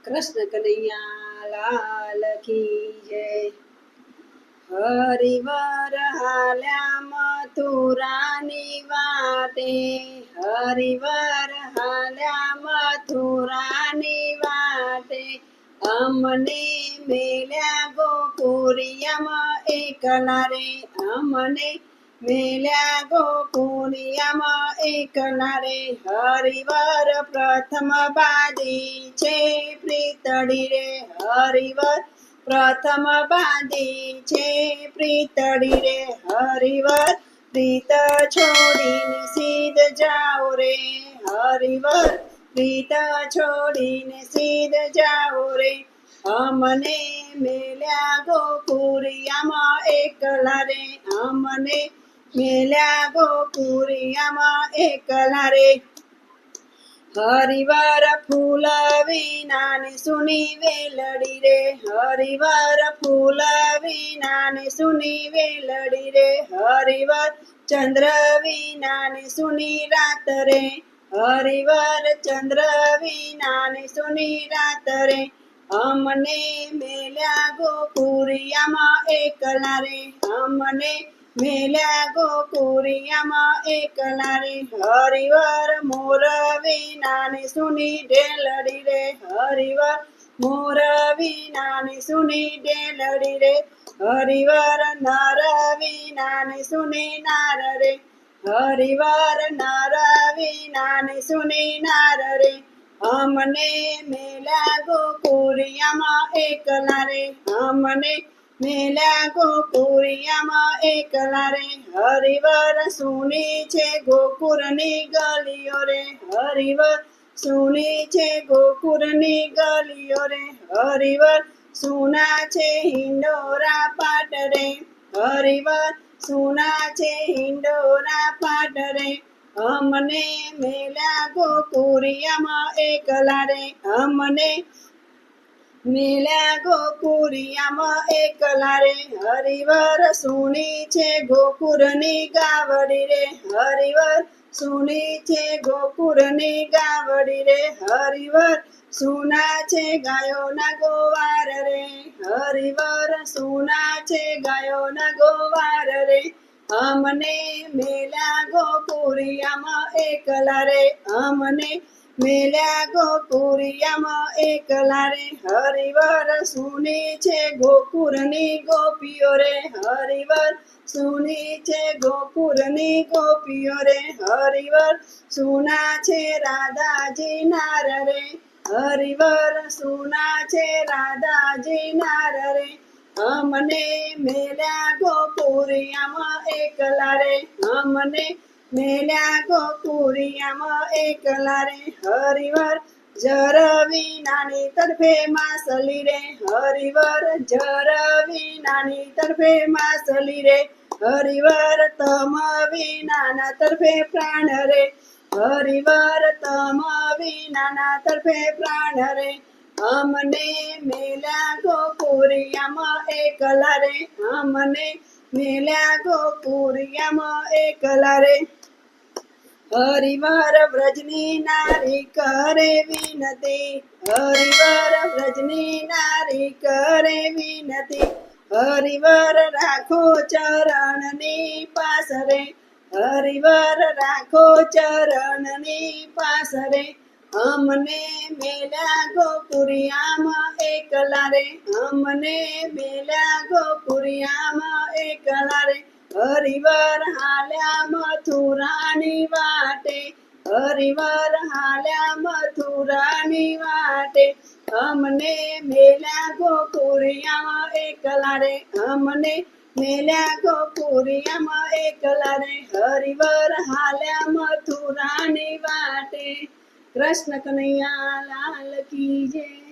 કૃષ્ણ કનૈયા લાલ કી જય। હરિવર હાલ્યા મથુરાની વાટે, હરિવર હાલ્યા મથુરાની વાટે, અમને મેલ્યા ગોકુળિયામાં એકલા રે, અમને મેલ્યા ગોકુળિયામાં એકલા રે। હરિવર પ્રથમ બાંધી છે પ્રીતળી રે, હરિવર પ્રથમ બાંધી છે પ્રીતળી રે, હરિવર પ્રીત છોડીને સીધ જાઓ રે, હરિવર પ્રીત છોડીને સીધ જાઓ રે, અમને મેલ્યા ગોકુળિયામાં એકલા રે, અમને મેલ્યા ગોકુળિયામાં એકલા રે। હરિવર ફૂલ વિનાની સુની વેલડી રે, હરિવર ફૂલ વિનાની સુની વેલડી રે, હરિવર ચંદ્ર વિનાની સુની રાત રે, હરિવર ચંદ્ર વિનાની સુની રાત રે, અમને મેલ્યા ગોકુળિયામાં એકલા રે, અમને મેલ્યા ગોકુળિયામાં એકલા રે। હરિવર મોર વિનાની સુની ઢેલડી રે, હરિવર મોર વિનાની સુની ઢેલડી રે, હરિવર નર વિનાની સુની નાર રે, હરિવર નર વિનાની સુની નાર રે, અમને મેલ્યા ગોકુળિયામાં એકલા રે, અમને મેલ્યા ગોકુળિયામાં એકલા રે। હરિવર સુની છે ગોકુળની ગલીઓ રે, હરિવર સુની છે ગોકુળની ગલીઓ રે, હરિવર સુના છે હિંડોરા પાટ રે, હરિવર સુના છે હિંડોરા પાટ રે, અમને મેલ્યા ગોકુળિયામાં એકલા રે, અમને મેલ્યા ગોકુળિયામાં એકલા રે। હરિવર સુની છે ગોકુળની ગાવડી રે, હરિવર સુની છે ગોકુળની ગાવડી રે, હરિવર સુના છે ગાયોના ગોવાર રે, હરિવર સુના છે ગાયોના ગોવાર રે, અમને મેલ્યા ગોકુળિયામાં એકલા રે, અમને મેલ્યા ગોકુળિયામાં એકલા રે। હરિવર સુની છે ગોકુળની ગોપીઓ રે, હરિવર સુની છે ગોકુળની ગોપીઓ રે, હરિવર સુના છે રાધાજી નાર રે, હરિવર સુના છે રાધાજી નાર રે, અમને મેલ્યા ગોકુળિયામાં એકલા રે, અમને મેલ્યા ગોકુળિયામાં એકલા રે। હરિવર જર વિનાની તરફે માસલી રે, હરિવર જર વિનાની તરફે માસલી રે, હરિવર તમ વિનાના તરફે પ્રાણ રે, હરિવર તમ વિનાના તરફે પ્રાણ રે, અમને મેલ્યા ગોકુળિયામાં એકલા રે, અમને મેલ્યા ગોકુળિયામાં એકલા રે। હરિવર વ્રજની નારી કરે વિનતી, હરિવર વ્રજની નારી કરે વિનતી, હરિવર રાખો ચરણની પાસ રે, હરિવર રાખો ચરણની પાસ રે, અમને મેલ્યા ગોકુળિયામાં એકલા રે, અમને મેલ્યા ગોકુળિયામાં એકલા રે। હરિવર હાલ્યા મથુરાની વાટે, હરિવર હાલ્યા મથુરાની વાટે, અમને મેલ્યા ગોકુળિયામાં એકલા રે, અમને મેલ્યા ગોકુળિયામાં એકલા રે, હરિવર હાલ્યા મથુરાની વાટે। કૃષ્ણ કનૈયા લાલ કી જય।